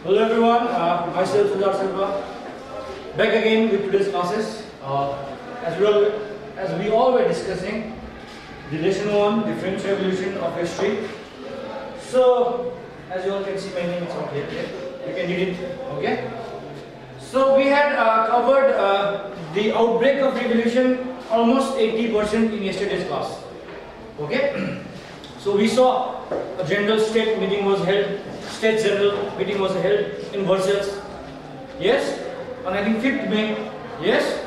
Hello everyone, myself Sundar Silva, back again with today's classes. As we all were discussing the lesson 1, differential evolution of history. So, as you all can see, my name is on here. You can read it. Okay. So we had covered the outbreak of revolution almost 80% in yesterday's class. Okay. So we saw a general state meeting was held. State General meeting was held in Versailles. Yes, on I think 5th May. Yes.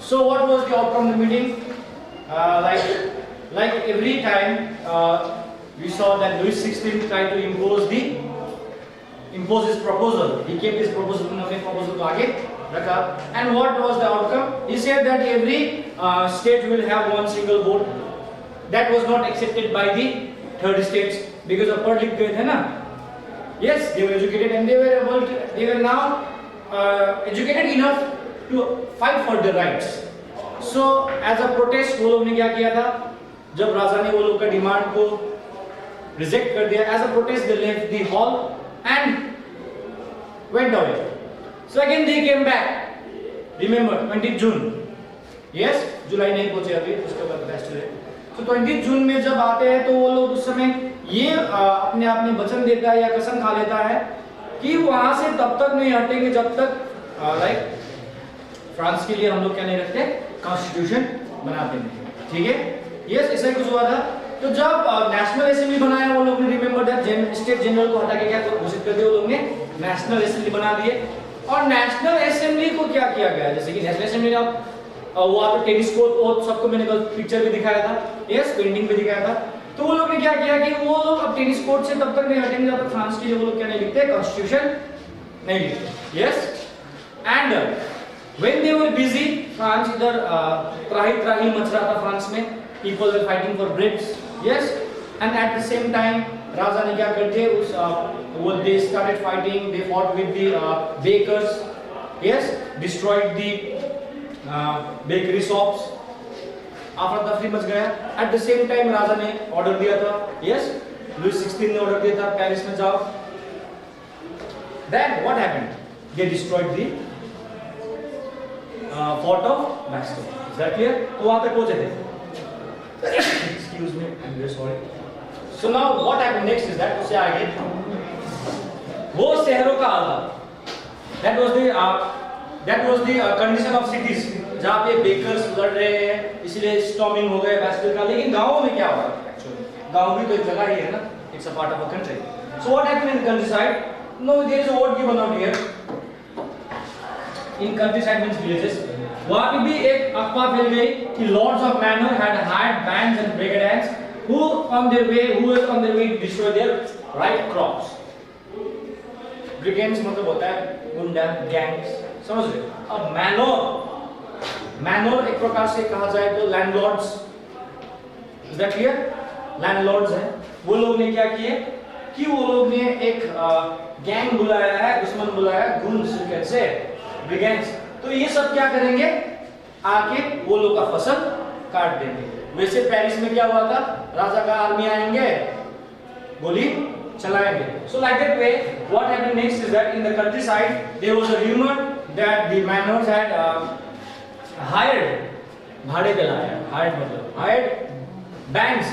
So what was the outcome of the meeting? Like every time we saw that Louis XVI tried to impose his proposal. He kept his proposal to आगे रखा. And what was the outcome? He said that every state will have one single vote. That was not accepted by the 30 states because of पढ़ लिख गए थे ना. Yes, they were educated and they were now educated enough to fight for their rights. So as a protest वो लोग ने क्या किया था? जब राजा ने वो लोग का डिमांड को रिजेक्ट कर दिया, as a protest they left the hall and went away. So again they came back. Remember 20th June. Yes, जुलाई नहीं पहुंचे अभी, उसके बाद फेस्टिवल है. So 20th June में जब आते हैं तो वो लोग उस समय ये अपने आप में वचन देता है या कसम खा लेता है कि वहां से तब तक नहीं हटेंगे जब तक फ्रांस के लिए हम लोग क्या नहीं रखते, कॉन्स्टिट्यूशन बनाते नहीं. ठीक है. यस, ऐसा ही कुछ हुआ था. तो जब नेशनल असेंबली बनाया वो लोग ने, रिमेंबर दैट स्टेट जनरल को हटा के क्या घोषित कर दिया वो लोग ने, नेशनल असेंबली बना दिए. और नेशनल असेंबली को क्या किया गया, जैसे कि नेशनल असेंबली आप वहां पे टेनिस कोर्ट और सबको मैंने कल पिक्चर भी दिखाया था. यस, पेंटिंग भी दिखाया था. तो वो लोग ने क्या किया कि वो लोग अब टेनिस कोर्ट से तब तक नहीं हटेंगे जब तक फ्रांस के लिए वो लोग क्या नहीं लिखते, कॉन्स्टिट्यूशन नहीं लिखते. Yes. And when they were busy, France इधर त्राही मच रहा था फ्रांस में, people were fighting for breads. Yes. And at the same time राजा ने क्या कर दिया, उस वो they started fighting, they fought with the bakers. Yes, destroyed the bakery shops. After तफरी मच गया. एट द सेम टाइम राजा ने ऑर्डर दिया था. यस, लुई 16 ने ऑर्डर दिया था पेरिस में जाओ. Then what happened, they destroyed the fort of Bastille. Is that clear? तो वहां तक पहुंचे थे. Excuse me, I am very sorry. So now what happened next is that, उससे आगे वो शहरों का हाल था. That was the condition of cities जहां पे बेकर्स लड़ रहे हैं, इसलिए स्टॉर्मिंग हो गए बैस्टिल का. लेकिन गांवों में क्या हो रहा है एक्चुअली? गांव भी तो एक जगह ही है ना, it's a part of a country. So what happened in countryside? No, there is a word given out here. In countryside means villages. वहां पे भी एक अफवाह फैल गई कि lords of manor had hired bands and brigades who were on their way to destroy their ripe crops. Brigades मतलब होता है गुंडा, गैंग्स, समझ रहे? अब मैनोर एक प्रकार से कहा जाए तो landlords. Is that clear? Landlords हैं. वो लोग ने क्या किए कि वो लोग ने एक गैंग बुलाया है, दुश्मन बुलाया है, गुंड्स कैसे, ब्रिगेड्स. तो ये सब क्या करेंगे, आके वो लोग का फसल काट देंगे. वैसे पेरिस में क्या हुआ था, राजा का आर्मी आएंगे, गोली चलाएंगे. So like that way, what happened next is that in the countryside there was a rumor that the manors had hired, भाड़े पे लाया, hired bands,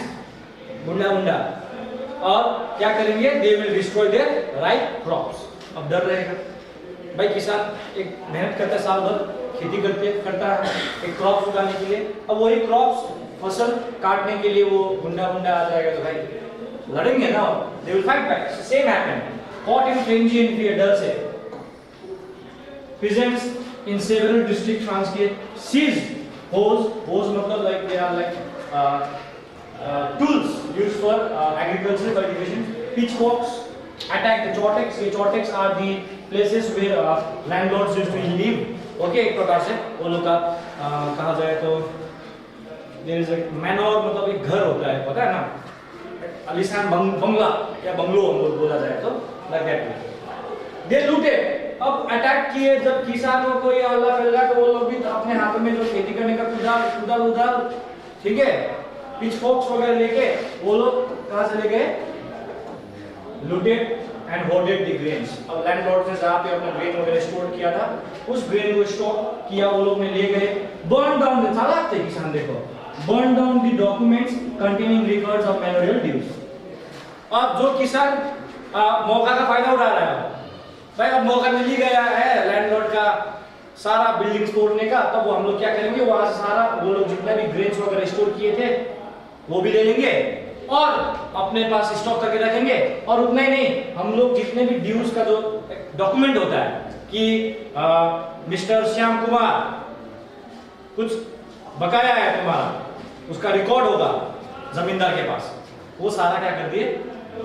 गुंडा, और क्या करेंगे, they will destroy their ripe crops. अब डर रहेगा भाई, किसान एक मेहनत करता है, साल भर खेती करता है एक क्रॉप उगाने के लिए. अब वही क्रॉप्स फसल काटने के लिए वो गुंडा आ जाएगा तो भाई लड़ेंगे ना, they will fight back. So same happened. Caught in frenzy and fear, डर से peasants in several districts France के seized hoes मतलब like they are like tools used for agricultural cultivation. Pitchforks attacked the chautex. ये chautex are the places where landlords used to live. Okay, एक प्रकार से वो लोग का कहा जाए तो there is a manor मतलब एक घर होता है, पता है ना, आलीशान बंगला या बंगलो हम लोग बोला जाए तो, like that. They looted. अब अटैक किए, जब किसानों को ये हल्ला फैल रहा तो वो लोग भी अपने हाथों में जो खेती करने का कुदाल, ठीक है, पिचफोर्क्स वगैरह लेके वो लोग कहां चले गए, looted and hoarded the grains. अब लैंडलॉर्ड ने जहां पे अपना ग्रेन वगैरह स्टोर किया था, उस ग्रेन को स्टोर किया वो लोग ने ले गए, बर्न डाउन द, चालाक थे किसान देखो, burn down the documents containing records of manual dues. अब जो किसान मौका का फायदा उठा रहा है भाई, अब मौका मिल ही गया है लैंडलॉर्ड का सारा बिल्डिंग्स तोड़ने का, तब वो हम लोग क्या करेंगे, वहां से सारा वो लोग जितना भी ग्रेन्स वगैरह स्टोर किए थे वो भी ले लेंगे और अपने पास स्टॉक करके रखेंगे। और उतना ही नहीं, हम लोग जितने भी ड्यूज का जो डॉक्यूमेंट होता है कि मिस्टर श्याम कुमार कुछ बकाया है तुम्हारा, उसका रिकॉर्ड होगा जमींदार के पास, वो सारा क्या कर दिए,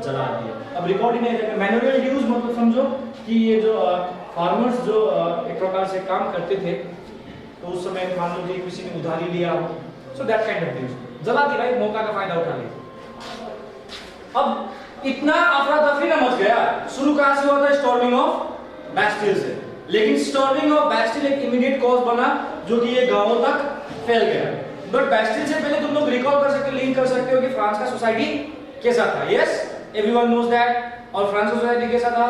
जला दिए। अब रिकॉर्ड ही नहीं है, मैनुअल ड्यूज मतलब समझो कि ये जो फार्मर्स जो एक प्रकार से काम करते थे, तो उस समय मान लो कि किसी ने उधारी लिया हो, so that kind of dues जला दी भाई, मौका का फायदा उठा लिया। अब इतना अफरा तफरी ना मच गया, शुरू कहां से हुआ था, स्टॉर्मिंग ऑफ बैस्टिल से, लेकिन स्टॉर्मिंग ऑफ बैस्टिल एक इमीडिएट कॉज बना जो कि ये गांवों तक फैल गया। बट बैस्टिल से पहले तुम लोग रिकॉल कर सकते हो, लिंक कर सकते हो कि फ्रांस का सोसाइटी कैसा था। Yes, everyone knows that. और फ्रांस का सोसाइटी कैसा था,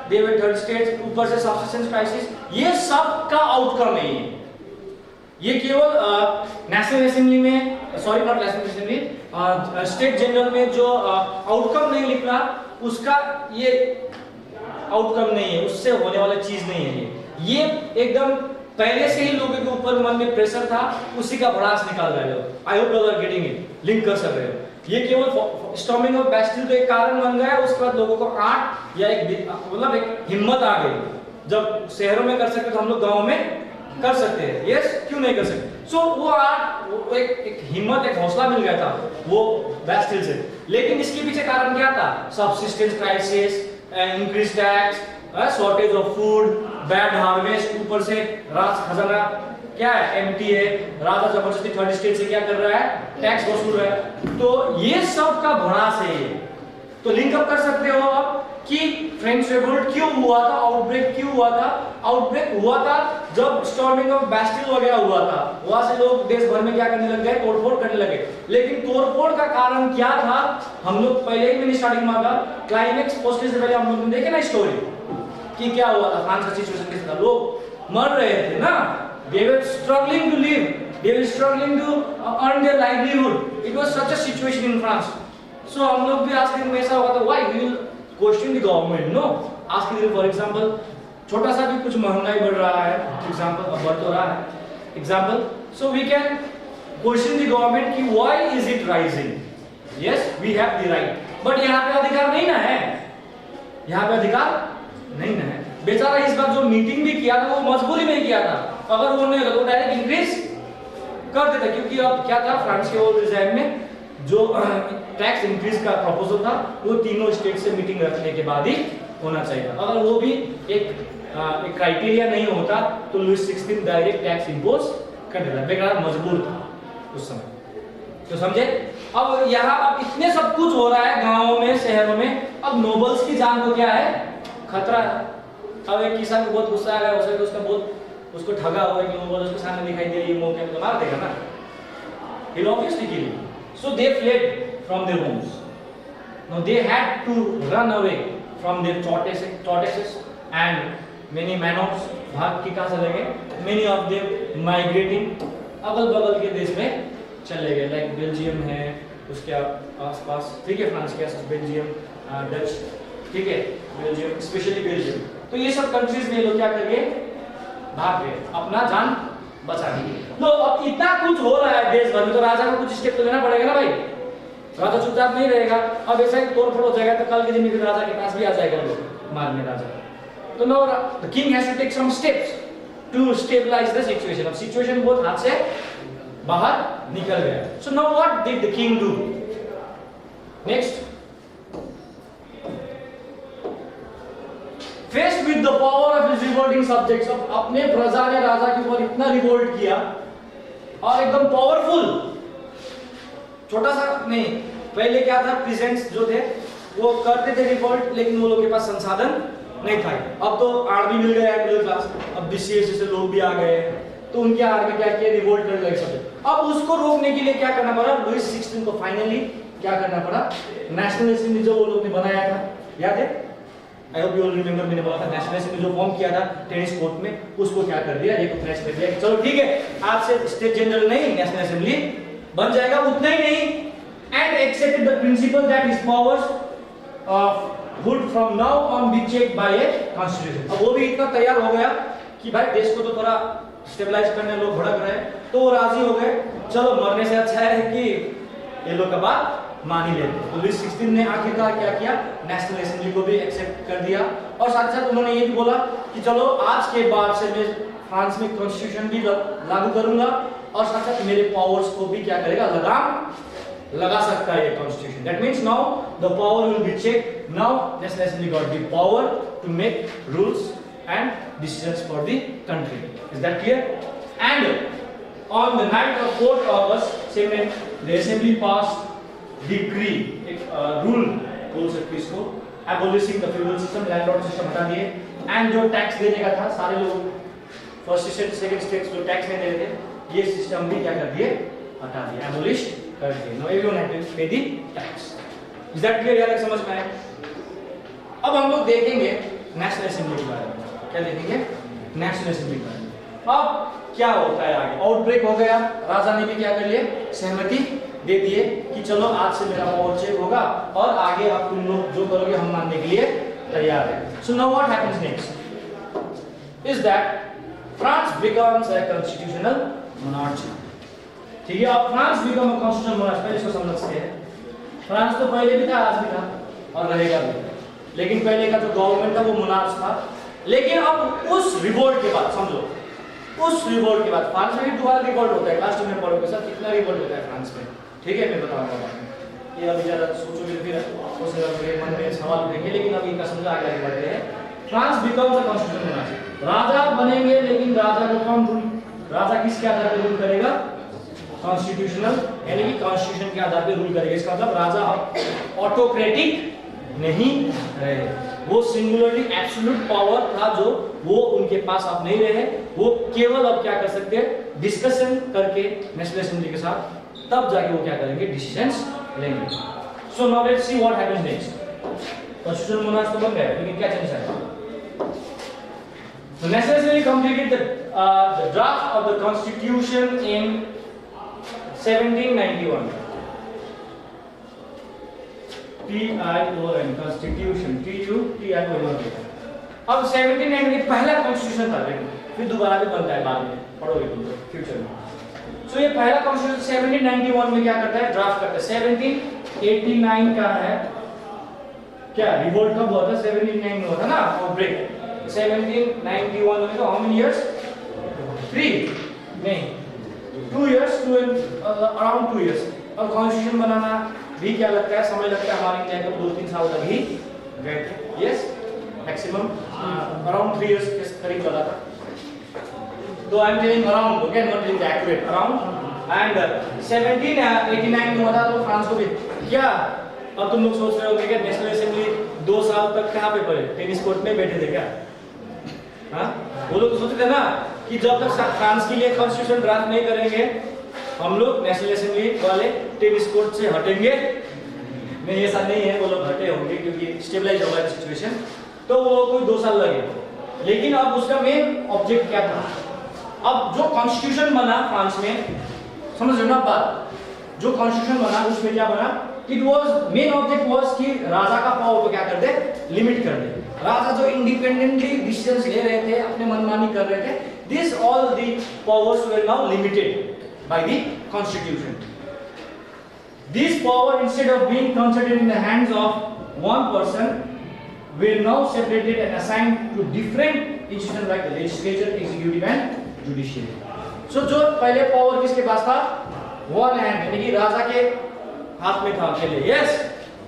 दे वर थर्ड स्टेट, ऊपर से सबसिस्टेंस क्राइसिस, ये सब का आउटकम है ये केवल नेशनल असेंबली में, sorry not national assembly, state general में जो आउटकम नहीं लिखना, उसका ये आउटकम नहीं है, उससे होने वाला चीज नहीं है ये एकदम पहले से ही लोगों के ऊपर मन में प्रेशर था, उसी का भड़ास निकाल रहे हो। I hope you are getting it, link कर सक रहे हो। ये केवल स्टॉर्मिंग ऑफ बैस्टिल तो एक कारण बन गया, उसके बाद लोगों को आंट या एक मतलब एक हिम्मत आ गई, जब शहरों में कर सकते तो हम लोग गांव में कर सकते हैं। यस, क्यों नहीं कर सकते। सो वो आर्ट, एक हिम्मत, एक हौसला मिल गया था वो बैस्टिल से। लेकिन इसके पीछे कारण क्या था, subsistence crisis, increase tax, shortage of food, bad harvest, ऊपर से राज खजाना क्या है, एम्प्टी है, राजा जबरदस्ती थर्ड स्टेट से क्या कर रहा है, टैक्स वसूल रहा है। तो ये सब का भड़ास है ये। तो लिंक अप कर सकते हो आप कि फ्रेंच रिवोल्ट क्यों हुआ था, आउटब्रेक क्यों हुआ था। आउटब्रेक हुआ था जब स्टॉर्मिंग ऑफ बैस्टिल वगैरह हुआ था, वहां से लोग देश भर में क्या करने लग गए, तोड़फोड़ करने लगे। लेकिन तोड़फोड़ का कारण क्या था, हम लोग पहले ही मैंने स्टार्टिंग में था, क्लाइमेक्स पहुंचने से पहले हम लोग ने देखे ना स्टोरी कि क्या हुआ था, फ्रांस का सिचुएशन कैसा था, लोग मर रहे थे ना, they were struggling to live, they were struggling to earn their livelihood, it was such a situation in France. So हम लोग भी आज के दिन में ऐसा हुआ था, why we will question the government, no, आज के दिन for example छोटा सा भी कुछ महंगाई बढ़ रहा है, example अब बढ़ तो रहा है, example, so we can question the government कि why is it rising, yes we have the right, but यहाँ पे अधिकार नहीं ना है, यहाँ पे अधिकार नहीं ना है। बेचारा इस बार जो मीटिंग भी किया था वो मजबूरी में किया था, अगर वो नहीं होता तो डायरेक्ट इंक्रीज कर देता, क्योंकि अब क्या था, फ्रांस के ओल्ड रिजाइम में जो टैक्स इंक्रीज का प्रपोजल था वो तीनों स्टेट से मीटिंग रखने के बाद ही होना चाहिए। अगर वो भी एक क्राइटेरिया नहीं होता तो लुइस 16 डायरेक्ट टैक्स इंपोज कर देता, बेकार मजबूर था उस समय। तो समझे। अब यहाँ अब इतने सब कुछ हो रहा है गाँवों में, शहरों में, अब नोबल्स की जान को क्या है, खतरा है। अब एक किसान को बहुत गुस्सा आ गया, उसका बहुत उसको ठगा हुआ है कि नोबल उसके सामने दिखाई दे, ये मौके पे मार देगा ना, he will obviously kill you. So they fled from their homes. Now they had to run away from their tortoises and many manors, भाग के कहाँ चले गए, many of them migrating, अगल-बगल के देश में चले गए, लाइक बेल्जियम है उसके आसपास, ठीक है, फ्रांस के आसपास बेल्जियम, डच, ठीक है, बेल्जियम, स्पेशली बेल्जियम। तो ये सब कंट्रीज में लोग क्या करेंगे, भाग गए, अपना जान बचा लिए। तो अब इतना कुछ हो रहा है देश भर में, तो राजा को कुछ स्टेप तो लेना पड़ेगा ना भाई, राजा चुपचाप नहीं रहेगा। अब ऐसा ही तोड़ फोड़ हो जाएगा तो कल के दिन में राजा के पास भी आ जाएगा लोग मारने राजा। तो no, the king has to take some steps to stabilise the situation. अब सिचुएशन बहुत हाथ से बाहर निकल गया। So now what did the king do next? Faced with the power of his revolting subjects, अब अपने प्रजा ने राजा के ऊपर इतना रिवोल्ट किया और एकदम पावरफुल, छोटा सा नहीं, पहले क्या था, प्रेजेंट्स जो थे वो करते थे रिवोल्ट, लेकिन वो लोग के पास संसाधन नहीं था। अब तो आर्मी मिल गया है मिडिल क्लास, अब बीसीएस जैसे लोग भी आ गए, तो उनके आर्मी क्या किया, रिवोल्ट करने लगे सब। अब उसको रोकने के लिए क्या करना पड़ा, लुइस 16 को फाइनली क्या करना पड़ा, नेशनल असेंबली जो वो लोग ने बनाया था, याद है, आई होप यू ऑल रिमेंबर, मैंने बोला था नेशनलिज्म जो फॉर्म किया था टेनिस कोर्ट में, उसको क्या कर दिया, रिकॉग्नाइज कर दिया कि चलो ठीक है, आपसे स्टेट जनरल नहीं, नेशनल असेंबली बन जाएगा। उतना ही नहीं, and accepted the principal that his powers would from now on be checked by a constitution। अब वो भी इतना तैयार हो गया कि भाई देश को तो थोड़ा स्टेबलाइज करने लोग भड़क रहे हैं, तो वो राजी हो गए, चलो मरने से अच्छा है कि ये लोग का बात मान ही लेते। तो लुईस 16 ने आखिरकार क्या किया, नेशनल असेंबली को भी एक्सेप्ट कर दिया, और साथ साथ उन्होंने ये भी बोला कि चलो आज के बाद से मैं फ्रांस में कॉन्स्टिट्यूशन भी लागू करूंगा, और साथ साथ मेरे पावर्स को भी क्या करेगा, लगाम लगा सकता है ये constitution. That means now the power will be check, now national assembly got the power to make rules and decisions for the country. Is that clear? And on the night of 4th August 7, the assembly passed decree, एक rule बोल सकते इसको, abolishing the feudal system, landlord system हटा दिए, and जो tax देने का था सारे लोग फर्स्ट स्टेट सेकंड स्टेट जो टैक्स नहीं दे रहे थे, ये सिस्टम भी क्या कर दिए, हटा दिए, abolish कर दिए। Now everyone had to pay the tax. Is that clear? यार समझ में आया? अब हम लोग देखेंगे नेशनल असेंबली के बारे में, क्या देखेंगे, नेशनल असेंबली का। अब क्या होता है आगे, आउटब्रेक हो गया, राजा ने भी क्या कर लिए, सहमति दे दिए कि चलो आज से मेरा पावर चेक होगा, और आगे आप तुम लोग जो करोगे हम मानने के लिए तैयार है। सो now what happens next is that France becomes a constitutional monarchy. ठीक है, अब France become a constitutional monarchy, पहले इसको समझते हैं। फ्रांस तो पहले भी था, आज भी था, और रहेगा भी, लेकिन पहले का जो गवर्नमेंट था वो मोनार्च था। लेकिन अब उस रिवोल्ट के बाद, समझो उस रिवोल्ट के बाद, फ्रांस में भी दोबारा रिवोल्ट होता है, क्लास 2 में पढ़ोगे सर कितना रिवोल्ट होता है फ्रांस में, ठीक है मैं बताऊंगा बाद में, ये अभी ज़्यादा सोचोगे फिर उसके मन में सवाल उठेंगे, लेकिन अभी इनका समझो आगे आगे बढ़ते हैं। France becomes a constitutional monarchy, राजा बनेंगे, लेकिन राजा को कौन रूल, राजा किसके आधार पर रूल करेगा, कॉन्स्टिट्यूशनल, यानी कि कॉन्स्टिट्यूशन के आधार पर रूल करेगा। इसका मतलब राजा ऑटोक्रेटिक नहीं रहे, वो सिंगुलरली एब्सोल्यूट पावर था जो वो उनके पास अब नहीं रहे, वो केवल अब क्या कर सकते हैं, डिस्कशन करके नेशनल असेंबली के साथ, तब जाके वो क्या करेंगे, डिसीजंस लेंगे। So now let's see what happens next. Constitutional monarch तो बन गया, लेकिन क्या चेंज आया। So National Assembly completed the draft of the Constitution in 1791. TION Constitution, TUTION। अब 1790 पहला कॉन्स्टिट्यूशन था, लेकिन फिर दोबारा भी बनता है बाद में, पढ़ोगे तुम लोग फ्यूचर में। सो ये पहला कॉन्स्टिट्यूशन 1791 में क्या करता है, ड्राफ्ट करता है। 1789 का है, क्या रिवोल्ट कब हुआ था, 1789 में हुआ था ना, आउटब्रेक। 1791 में तो हाउ मेनी इयर्स, 3 नहीं 2 इयर्स, अराउंड 2 इयर्स। और कॉन्स्टिट्यूशन बनाना भी क्या लगता है, समय लगता है, हमारे इंडिया को 2-3 साल तक ही गए थे, यस मैक्सिमम अराउंड 3 इयर्स के करीब लगा था। तो I am telling around, okay, not telling the accurate, around. And 1789 में हुआ था, तो फ्रांस को भी क्या, अब तुम लोग सोच रहे होंगे कि नेशनल असेंबली 2 साल तक कहाँ पे पढ़े, टेनिस कोर्ट में बैठे थे क्या, हाँ वो लोग तो सोचते थे ना कि जब तक फ्रांस के लिए कॉन्स्टिट्यूशन ड्राफ्ट नहीं करेंगे हम लोग नेशनल असेंबली वाले टेनिस कोर्ट से हटेंगे नहीं, ऐसा नहीं है, वो लोग हटे होंगे क्योंकि स्टेबलाइज होगा सिचुएशन, तो वो कोई 2 साल लगे। लेकिन अब उसका मेन ऑब्जेक्ट क्या था, अब जो कॉन्स्टिट्यूशन बना फ्रांस में, समझ रहे हो ना बात, जो कॉन्स्टिट्यूशन बना उसमें क्या बना, it was main object was कि राजा का पावर को क्या कर दे, लिमिट कर दे। राजा जो इंडिपेंडेंटली डिसीजंस ले रहे थे, अपने मनमानी कर रहे थे, this all the powers were now limited by the constitution. This power, instead of being concentrated in the hands of one person, were now separated and assigned to different institutions like the legislature, executive and judiciary. So जो पहले power किसके पास था, one hand, यानी कि राजा के हाथ में था अकेले, yes,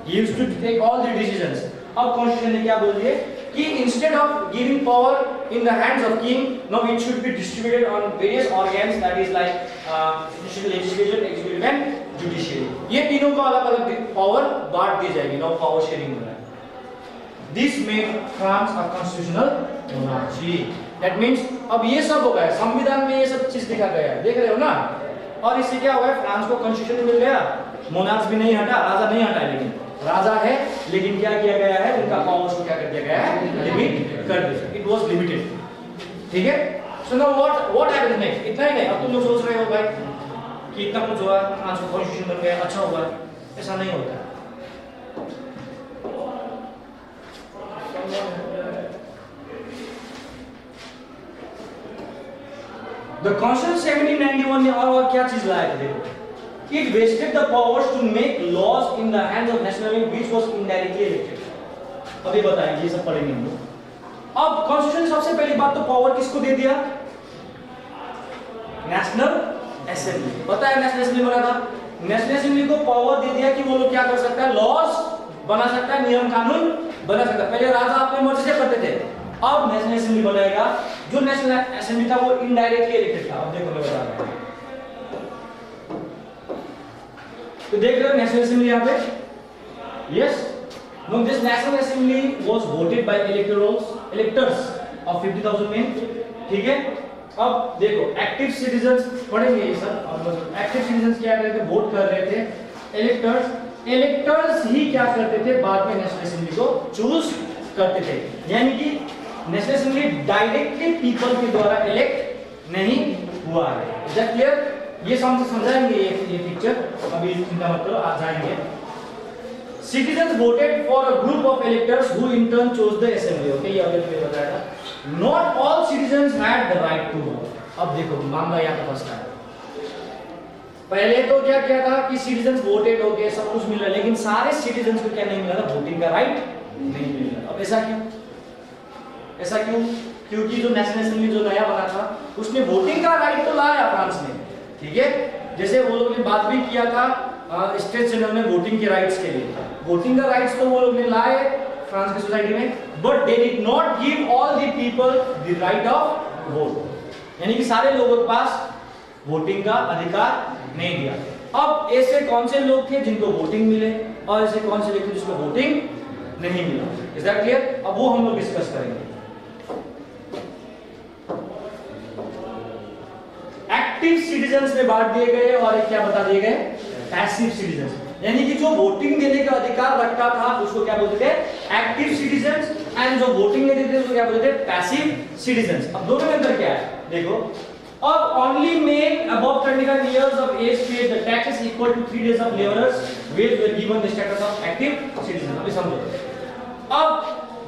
he used to take all the decisions. अब कॉन्स्टिट्यूशन ने क्या बोल दिए कि instead of giving power in the hands of king, now it should be distributed on various organs, that is like legislature, executive and judiciary. ये तीनों को अलग-अलग पावर बांट दी जाएगी, now power sharing हो रहा है। This made France a constitutional monarchy. That means अब ये सब हो गया, संविधान में ये सब चीज दिखा गया है, देख रहे हो ना। और इससे क्या हुआ है, फ्रांस को कॉन्स्टिट्यूशन मिल गया, मोनार्च भी नहीं हटा, राजा नहीं हटा, लेकिन राजा है, लेकिन क्या किया गया है, उनका पावर्स को क्या कर दिया गया है, लिमिट कर दिया, इट वाज लिमिटेड। ठीक है, सो नाउ व्हाट हैपेंस नेक्स्ट, इतना ही नहीं। अब तुम लोग सोच रहे हो भाई कि इतना कुछ हुआ, आज को कॉन्स्टिट्यूशन बन गया, अच्छा हुआ, ऐसा नहीं होता। The Constitution 1791 ने और क्या चीज लाया था, देखो, it vested the powers to make laws in the hands of national assembly which was indirectly elected। अभी बताएंगे, ये सब पढ़ेंगे हम लोग। अब कॉन्स्टिट्यूशन सबसे पहली बात तो पावर किसको दे दिया, नेशनल असेंबली। पता है नेशनल असेंबली बना था, नेशनल असेंबली को पावर दे दिया कि वो लोग क्या कर सकता है, लॉज बना सकता है, नियम कानून बना सकता है। पहले राजा अपने मर्जी से करते थे, अब नेशनल असेंबली बनाएगा। जो नेशनल असेंबली था वो इनडायरेक्टली इलेक्टेड था। अब देखो मैं बता रहा हूं, तो देख रहे हो नेशनल असेंबली यहां पे, yes, no, this national assembly was voted by electors of 50,000 men. ठीक है, अब देखो एक्टिव सिटीजंस पढ़ेंगे ये सब। एक्टिव सिटीजंस क्या कर रहे थे, वोट कर रहे थे। इलेक्टर्स ही क्या करते थे, बाद में नेशनल असेंबली को चूज करते थे। यानी कि नेशनल असेंबली डायरेक्टली पीपल के द्वारा इलेक्ट नहीं हुआ है। Is that clear? ये समझाएंगे ये पिक्चर, अभी चिंता मत करो, आ जाएंगे। Citizens voted for a group of electors who in turn chose the assembly। Okay, ये अभी मैंने बताया था। Not all citizens had the right to vote। अब देखो मामला यहाँ पे फंसता है। पहले तो क्या किया था कि सिटीजंस वोटेड हो गए, सब कुछ मिल रहा है, लेकिन सारे सिटीजंस को क्या नहीं मिला था, वोटिंग का राइट नहीं मिला। अब ऐसा क्यों? ऐसा क्यों? क्योंकि जो नेशनल असेंबली जो नया बना था उसने वोटिंग का राइट तो लाया फ्रांस में। ठीक है, जैसे वो लोग ने बात भी किया था स्टेट जनरल में वोटिंग के राइट्स के लिए। वोटिंग का राइट्स तो वो लोग ने लाए फ्रांस की सोसाइटी में, but they did not give all the people the right of vote. यानी कि सारे लोगों के पास वोटिंग का अधिकार नहीं दिया। अब ऐसे कौन से लोग थे जिनको वोटिंग मिले और ऐसे कौन से लोग थे जिसको वोटिंग नहीं मिला? Is that clear? अब वो हम लोग डिस्कस करेंगे। एक्टिव सिटीजंस में बांट दिए गए और एक क्या बता दिए गए, पैसिव सिटीजंस। यानी कि जो वोटिंग देने का अधिकार रखता था उसको क्या बोलते थे, एक्टिव सिटीजंस, एंड जो वोटिंग नहीं देते उसको क्या बोलते थे, पैसिव सिटीजंस। अब दोनों में अंतर क्या है, देखो, अब only main above 25 years of age paid the taxes equal to 3 days of laborers wage were given the status of active citizen। अभी समझो, अब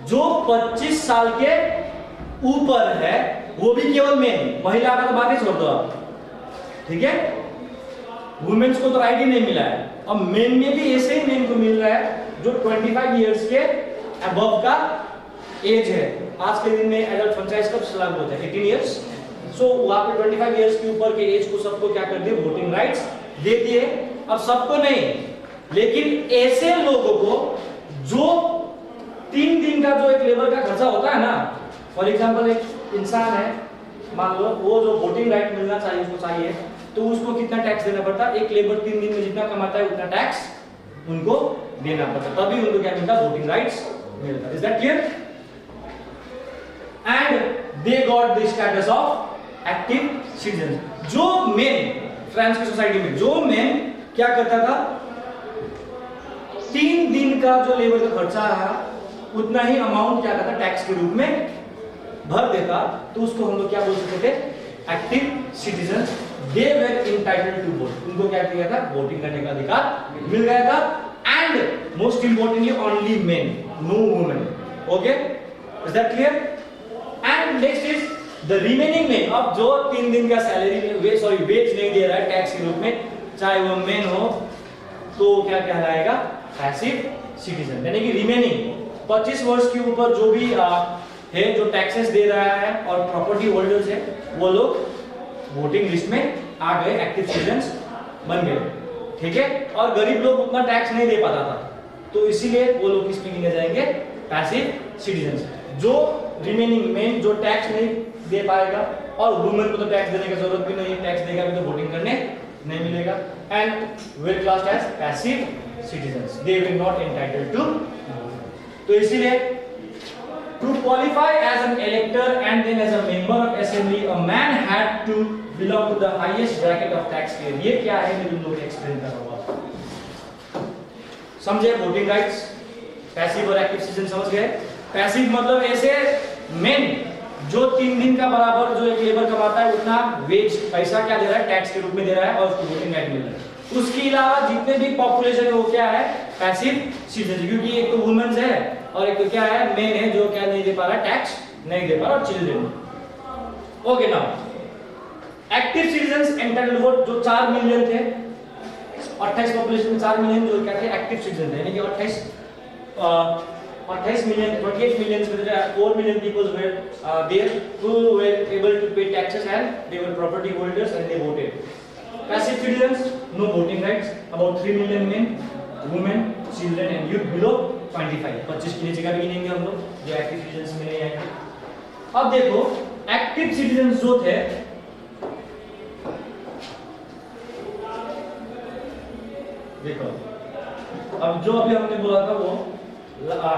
जो 25 साल के ऊपर है वो भी केवल मेन, महिला का तो बात ही छोड़ दो आप। ठीक है, वुमेन्स को तो राइट ही नहीं मिला है। अब मेन में भी ऐसे ही मेन को मिल रहा है जो 25 इयर्स के अबव का एज है। आज के दिन में एडल्ट फ्रेंचाइज कब से लागू होता है, 18 इयर्स। सो वहां पे 25 इयर्स के ऊपर के एज को सबको क्या कर दिए, वोटिंग राइट्स दे दिए। अब सबको नहीं, लेकिन ऐसे लोगों को जो 3 दिन का जो एक लेबर का खर्चा होता है ना, फॉर एग्जांपल एक इंसान है, मान लो वो जो वोटिंग राइट मिलना चाहिए उसको चाहिए, तो उसको कितना टैक्स देना पड़ता है, एक लेबर 3 दिन में जितना कमाता है उतना टैक्स उनको देना पड़ता है, तभी उनको क्या मिलता है, वोटिंग राइट्स मिलता है। Is that clear? And they got the status of active citizen. जो मेन फ्रांस की सोसाइटी में जो मेन क्या करता था, 3 दिन का जो लेबर का खर्चा है उतना ही अमाउंट क्या करता, टैक्स के रूप में भर देता, तो उसको हम लोग क्या बोल सकते थे, active citizen. They were entitled to vote, उनको क्या किया था, वोटिंग करने का अधिकार मिल गया था। And most importantly only men, no women. Okay, is that clear? And next is the remaining men. अब जो 3 दिन का सैलरी वेज नहीं दे रहा है टैक्स के रूप में, चाहे वो मेन हो, तो क्या कहलाएगा, पैसिव सिटीजन। यानी कि रिमेनिंग 25 वर्ष के ऊपर जो भी है जो टैक्सेस दे रहा है और प्रॉपर्टी होल्डर्स है, वो लोग वोटिंग लिस्ट में आ गए, एक्टिव सिटीजंस बन गए। ठीक है, और गरीब लोग उतना टैक्स नहीं दे पाता था, तो इसीलिए वो लोग किस पे गिने जाएंगे, पैसिव सिटीजंस। जो रिमेनिंग मेन जो टैक्स नहीं दे पाएगा, और वुमेन को तो टैक्स देने की जरूरत भी नहीं है, टैक्स देगा भी तो वोटिंग करने नहीं मिलेगा। And well classed as passive citizens, they will not entitled to. तो इसीलिए to qualify as an elector and then as a member of assembly, a man had to belong to the highest bracket of taxpayer। ये क्या है, मैं तुम लोग को explain कर रहा हूँ। समझे वोटिंग राइट्स, पैसिव और एक्टिव सिटीजन समझ गए। पैसिव मतलब ऐसे मेन जो 3 दिन का बराबर जो एक लेबर कमाता है उतना वेज पैसा क्या दे रहा है, टैक्स के रूप में दे रहा है और उसको वोटिंग राइट मिल रहा है। उसके अलावा जितने भी पॉपुलेशन है वो क्या है, पैसिव सिटीजन, क्योंकि एक तो वुमेन्स है और एक तो क्या है मेन है जो क्या नहीं दे पा रहा है, टैक्स नहीं दे पा रहा, और children. Okay now active citizens entitled vote जो 4 मिलियन थे, 28 पॉपुलेशन में 4 मिलियन जो क्या थे एक्टिव सिटीजन थे, यानी कि 28 million, 28 million, 4 million people were there who were able to pay taxes and they were property holders and they voted. Passive citizens, no voting rights, about 3 million men, women, children and youth below 25. 25 की नीचे का भी गिनेंगे हम लोग जो active citizens में नहीं आएंगे। अब देखो एक्टिव सिटीजन्स जो थे देखो, अब जो अभी हमने बोला था वो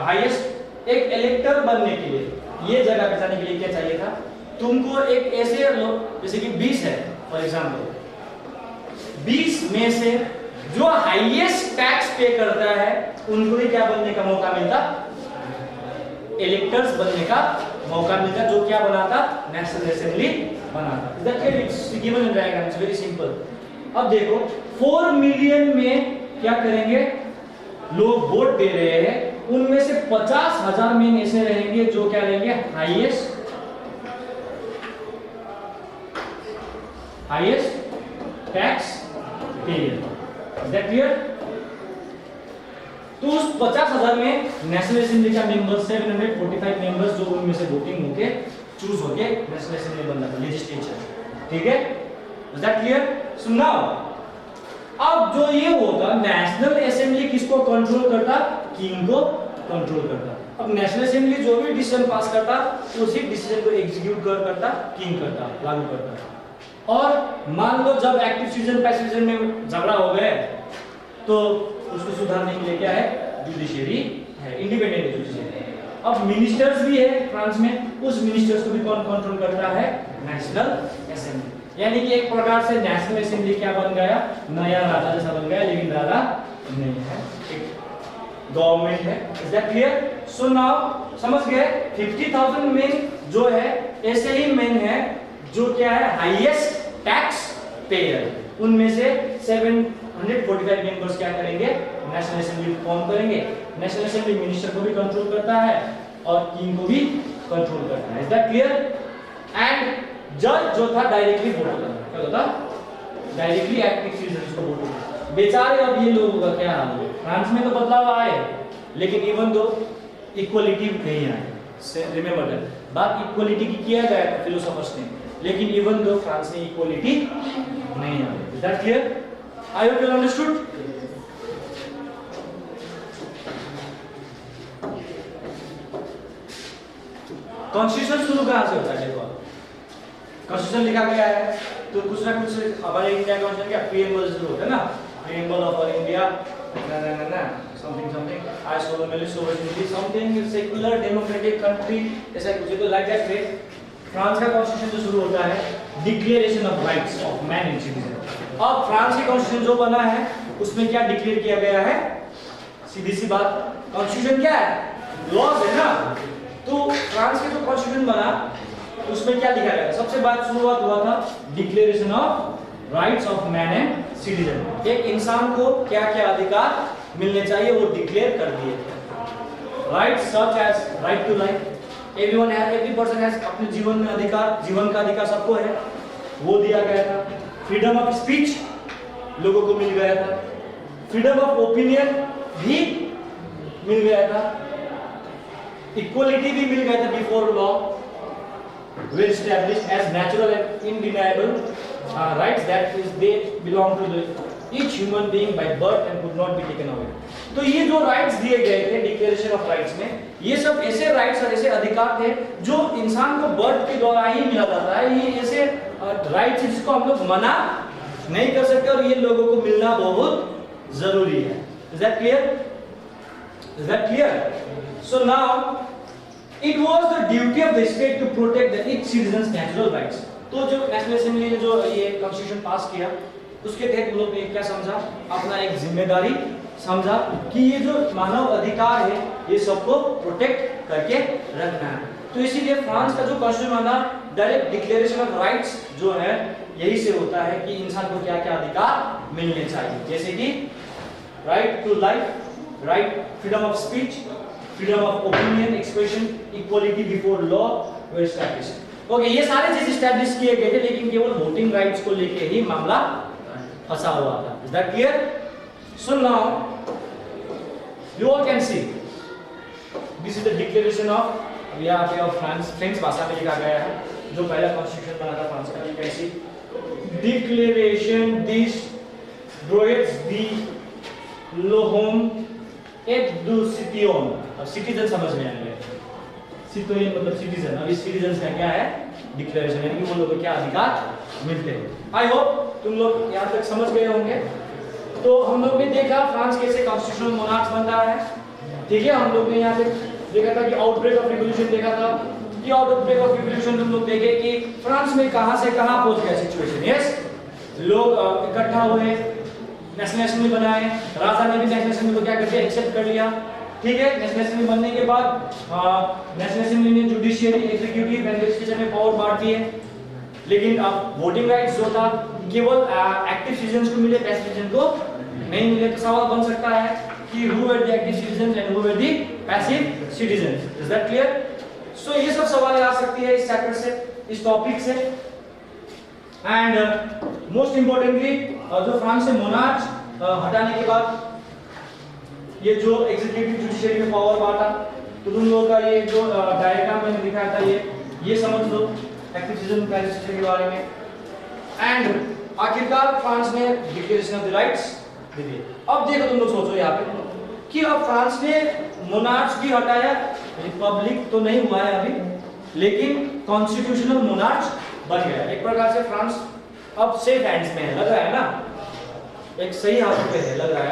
हाईएस्ट एक इलेक्टर बनने के लिए ये जगह पे जाने के लिए क्या चाहिए था, तुमको एक ऐसे लोग जैसे कि 20 है फॉर एग्जांपल, 20 में से जो हाईएस्ट टैक्स पे करता है उनको ही क्या बनने का मौका मिलता, इलेक्टर्स बनने का मौका मिलता, जो क्या बनाता, नेशनल असेंबली बनाता। It's given in diagram, it's very simple. अब देखो 4 मिलियन में क्या करेंगे, लोग वोट दे रहे हैं, उनमें से 50,000 में ऐसे रहेंगे जो क्या रहेंगे, highest tax payer. Is that clear? तो उस 50,000 में नेशनल असेंबली का मेंबर्स 745 मेंबर्स जो उनमें से वोटिंग होके चूज होके नेशनल असेंबली बनना था, लेजिस्लेचर। ठीक है, is that clear? So now अब जो ये होता, नेशनल असेंबली किसको कंट्रोल करता, किंग को कंट्रोल करता। अब नेशनल असेंबली जो भी डिसीजन पास करता उसी डिसीजन को एग्जीक्यूट करता किंग करता, लागू करता। और मान लो जब एक्टिव सिटीजन पैसिव सिटीजन में झगड़ा हो गए तो उसको सुधारने के लिए क्या है, जुडिशियरी है, इंडिपेंडेंट जुडिशियरी। अब मिनिस्टर्स भी है फ्रांस में, उस मिनिस्टर्स को भी कौन कंट्रोल करता है, नेशनल असेंबली। यानी कि एक प्रकार से नेशनल असेंबली क्या बन गया, नया राजा जैसा बन गया, लेकिन राजा नहीं है, एक गवर्नमेंट है। Is that clear? So now समझ गए 50,000 में जो है ऐसे ही मेन है जो क्या है, हाईएस्ट टैक्स पेयर, उनमें से 745 मेंबर्स क्या करेंगे, नेशनल असेंबली फॉर्म करेंगे। नेशनल असेंबली मिनिस्टर को भी कंट्रोल करता है और किंग को भी कंट्रोल करता है। Is that clear? एंड जज जो था डायरेक्टली वोट होता था, क्या होता, डायरेक्टली एक्टिव सिटीजंस को वोट होता। बेचारे अब ये लोगों का क्या हाल है, फ्रांस में तो बदलाव आए लेकिन इवन दो इक्वलिटी नहीं आई। रिमेंबर दैट बात इक्वलिटी की किया गया था फिलोसोफर्स ने, लेकिन इवन दो फ्रांस में इक्वलिटी नहीं आई। Is that clear? I hope you understood. Constitution शुरू कहां से होता है, देखो कॉन्स्टिट्यूशन लिखा गया है तो कुछ ना कुछ हमारे इंडिया का कॉन्स्टिट्यूशन क्या प्रीएम्बल शुरू होता है ना, preamble of India something something I सोलमनली sovereignty something secular democratic country, ऐसा कुछ तो लाइक दैट वे। फ्रांस का कॉन्स्टिट्यूशन जो शुरू होता है declaration of rights of man and citizen. अब फ्रांस की कॉन्स्टिट्यूशन जो बना है उसमें क्या डिक्लेयर किया गया है, सीधी सी बात, कॉन्स्टिट्यूशन क्या है, लॉज है ना। तो फ्रांस के जो कॉन्स्टिट्यूशन बना उसमें क्या लिखा गया, सबसे बात शुरुआत हुआ था declaration of rights of man and citizen. एक इंसान को क्या क्या अधिकार मिलने चाहिए वो डिक्लेयर कर दिए थे। Rights such as right to life, everyone has, every person has, अपने जीवन में अधिकार, जीवन का अधिकार सबको है, वो दिया गया था। फ्रीडम ऑफ स्पीच लोगों को मिल गया था, फ्रीडम ऑफ ओपिनियन भी मिल गया था, इक्वलिटी भी मिल गया था before law, were established as natural and undeniable rights that is they belong to the each human being by birth and could not be taken away। तो ये जो राइट्स दिए गए थे डिक्लेरेशन ऑफ राइट्स में, ये सब ऐसे राइट्स और ऐसे अधिकार थे जो इंसान को बर्थ के द्वारा ही मिला जाता है। ये ऐसे राइट्स जिसको हम लोग मना नहीं कर सकते और ये लोगों को मिलना बहुत जरूरी है। Is that clear? Is that clear? So now It was the duty of the state to protect the each citizen's natural rights। तो जो नेशनल असेंबली ने जो ये कॉन्स्टिट्यूशन पास किया उसके तहत लोग ने क्या समझा, अपना एक जिम्मेदारी समझा कि ये जो मानव अधिकार है ये सबको प्रोटेक्ट करके रखना है। तो इसीलिए फ्रांस का जो कॉन्स्टिट्यूशन बना, डायरेक्ट डिक्लेरेशन ऑफ राइट्स जो है यही से होता है कि इंसान को क्या क्या अधिकार मिलने चाहिए, जैसे कि right to life, right freedom of speech, freedom of opinion expression, equality before law were established. Okay, ये सारे चीज एस्टैब्लिश किए गए थे, लेकिन केवल वोटिंग राइट्स को लेके ही मामला फंसा हुआ था। Is that clear? So now you all can see this is the declaration of, यहाँ पे ऑफ फ्रांस, फ्रेंच भाषा में लिखा गया है, जो पहला कॉन्स्टिट्यूशन बना था फ्रांस का। ये कैसी डिक्लेरेशन दिस ड्रोइट्स दी लोहोम एक दू सिटियोन। अब सिटीजन समझ में आएंगे, सिटियोन मतलब सिटीजन। अब इस सिटीजन का क्या है डिक्लेरेशन, यानी कि वो लोगों को क्या अधिकार मिलते हैं। आई होप तुम लोग यहाँ तक समझ गए होंगे। तो हम लोग ने देखा फ्रांस कैसे कॉन्स्टिट्यूशनल मोनार्च बन रहा है, ठीक है। हम लोग ने यहाँ पे देखा था कि आउटब्रेक ऑफ रिवॉल्यूशन देखा था, कि आउटब्रेक ऑफ रिवॉल्यूशन तुम लोग देखे कि फ्रांस में कहां से कहां पहुंच गया सिचुएशन। यस, लोग इकट्ठा हुए, नेशनल असेंबली बनाए, राजा ने भी नेशनल असेंबली को क्या कर दिया, एक्सेप्ट कर लिया, ठीक है। नेशनल असेंबली बनने के बाद नेशनल असेंबली ने जुडिशियरी, एग्जीक्यूटिव एंड लेजिस्लेचर में पावर बांट दिए। लेकिन अब वोटिंग राइट्स जो था केवल एक्टिव सिटीजन्स को मिले, पैसिव सिटीजन को नहीं मिले। तो सवाल बन सकता है कि who were the active citizens and who were the passive citizens? Is that clear? So ये सब सवाल आ सकती है इस चैप्टर से, इस टॉपिक से। एंड मोस्ट इंपोर्टेंटली जो फ्रांस से मोनार्च हटाने के बाद ये जो एग्जीक्यूटिव जुडिशियरी में पावर बांटा, तो तुम लोगों का ये जो डायग्राम मैंने दिखाया था ये समझ लो एक्टिव सिटीजन पैसिव सिटीजन के बारे में। एंड आखिरकार फ्रांस ने डिक्लेरेशन ऑफ द राइट्स दे दिए। अब देखो तुम लोग सोचो यहाँ पे कि अब फ्रांस ने मोनार्च भी हटाया, रिपब्लिक तो नहीं हुआ है अभी, लेकिन कॉन्स्टिट्यूशनल मोनार्च बन गया। एक प्रकार से फ्रांस अब सेफ हैंड्स में है, लग रहा है ना, एक सही हाथों पे है, लग रहा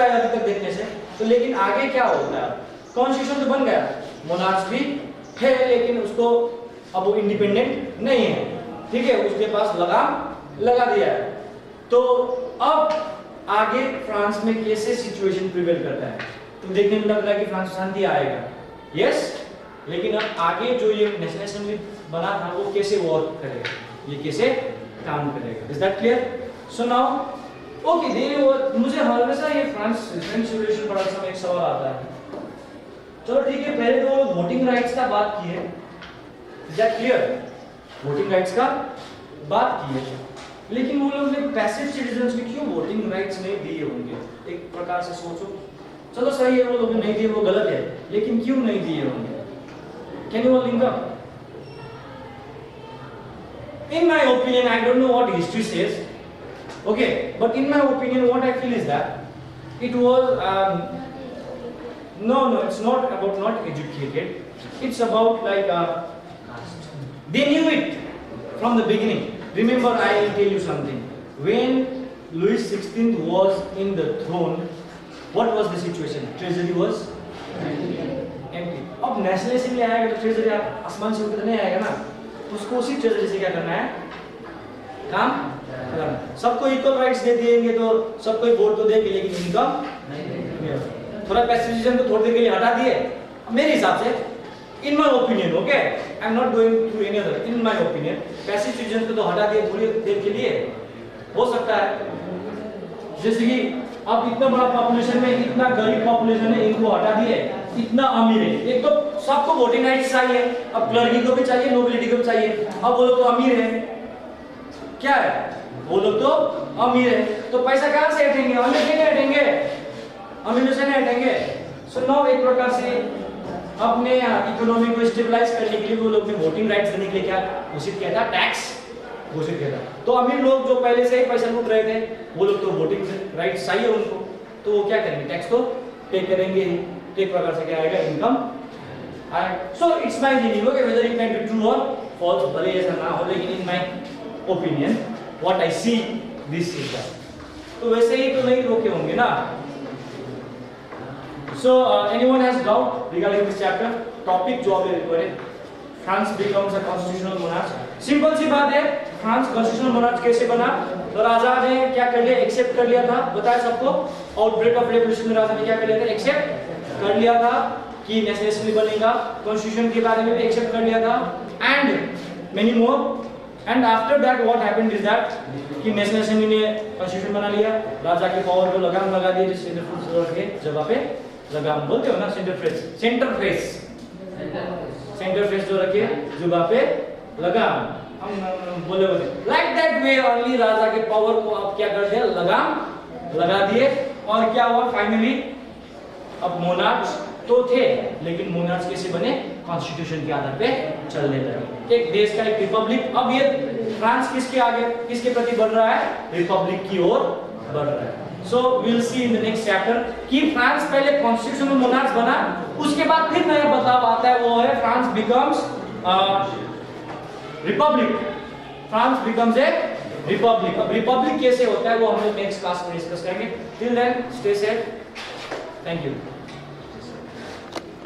है अभी तक देखने से। तो लेकिन आगे क्या होता है, कॉन्स्टिट्यूशन तो बन गया, मोनार्च भी है, लेकिन उसको अब वो इंडिपेंडेंट नहीं है, ठीक है, उसके पास लगाम लगा दिया है। तो अब आगे फ्रांस में कैसे सिचुएशन प्रिवेल करता है, तो देखने में लग रहा है कि फ्रांस शांति आएगा, यस। लेकिन अब आगे जो ये नेशनल असेंबली बना था वो कैसे वर्क करेगा, ये कैसे काम करेगा। Is that clear? So now okay, मुझे हमेशा ये फ्रेंच रिवॉल्यूशन पढ़ाते समय एक सवाल आता है। चलो ठीक है, पहले तो वोटिंग राइट्स का बात की है, is that clear? Voting rights का बात की है, लेकिन वो लोग ने पैसिव सिटीजन्स को क्यों वोटिंग राइट्स नहीं दिए होंगे? एक प्रकार से सोचो, चलो सही है वो लोग नहीं दिए, वो गलत है, लेकिन क्यों नहीं दिए होंगे? Can you link up? In my opinion, I don't know what history says, okay, but in my opinion, what I feel is that it was no, it's not about not educated. It's about like they knew it from the beginning. Remember, I will tell you something. When Louis XVI was in the throne, what was the situation? Treasury was empty. अब national assembly आएगा तो treasury आसमान से उतर नहीं आएगा ना, उसको उसी ट्रेजरी से क्या करना है, काम करना। सबको इक्वल राइट्स दे दिएंगे तो सबको वोट तो देंगे, लेकिन इनकम नहीं। थोड़ा पैसिव को थोड़ी देर के लिए हटा दिए, मेरे हिसाब से, in my opinion, okay, I am not going to any other, in my opinion passive citizen को तो हटा दिए थोड़ी देर के लिए, हो सकता है। जैसे कि अब इतना बड़ा पॉपुलेशन में इतना गरीब पॉपुलेशन है, इनको हटा दिए, इतना अमीर है, एक तो सबको वोटिंग राइट्स चाहिए, अब क्लर्की को भी चाहिए, नोबिलिटी को भी चाहिए। अब वो लोग तो अमीर है, क्या है, वो लोग तो अमीर है, तो पैसा कहां से हटेंगे? अमीर से नहीं हटेंगे, अमीर से नहीं हटेंगे। सो नाउ एक प्रकार से अपने इकोनॉमी को स्टेबलाइज करने के लिए वो लोग ने वोटिंग राइट्स देने के लिए क्या घोषित किया था, टैक्स घोषित किया था। तो अमीर लोग जो पहले से ही पैसा लूट रहे थे, वो लोग तो वोटिंग राइट्स चाहिए उनको, तो वो क्या करेंगे, टैक्स तो पे करेंगे ही। तो एक प्रकार से क्या आएगा, इनकम आएगा। So it's my reading, okay, whether it can be true और फॉल्स, भले ऐसा ना हो, लेकिन in my opinion what I see this is that. तो वैसे ही तो नहीं रोके होंगे ना। So anyone has doubt regarding this chapter topic जो अभी recorded? France becomes a constitutional monarch. Simple सी बात है, फ्रांस कॉन्स्टिट्यूशनल मोनार्च कैसे बना? तो राजा ने क्या कर लिया? एक्सेप्ट कर लिया था, बताया सबको। आउटब्रेक ऑफ रेवोल्यूशन में राजा ने क्या कर लिया था? एक्सेप्ट कर लिया था कि नेशनल असेंबली बनेगा, कॉन्स्टिट्यूशन के बारे में भी एक्सेप्ट कर लिया था, and many more. And after that what happened is that कि नेशनल असेंबली ने कॉन्स्टिट्यूशन बना लिया, राजा के पावर को लगाम लगा दिया, जिस सेंटर के जगह पे लगाम बोलते हो ना, सेंटर फेस जो रखे जुबा पे लगाम, हम बोले लाइक दैट वे ओनली राजा के पावर को अब क्या कर दिया? लगाम लगा दिए। और क्या हुआ फाइनली? अब मोनार्च तो थे, लेकिन मोनार्च कैसे बने? कॉन्स्टिट्यूशन के आधार पे चलने लगे, एक देश का एक रिपब्लिक। अब ये फ्रांस किसके आगे, किसके प्रति बढ़ रहा है? रिपब्लिक की ओर बढ़ रहा है। So we'll see in the next chapter कि फ्रांस पहले कॉन्स्टिट्यूशनल मोनार्च बना, उसके बाद फिर नया बदलाव आता है, वो है France becomes republic. France becomes a republic. अब रिपब्लिक कैसे होता है वो हम लोग नेक्स्ट क्लास में डिस्कस करेंगे। Till then stay safe, thank you.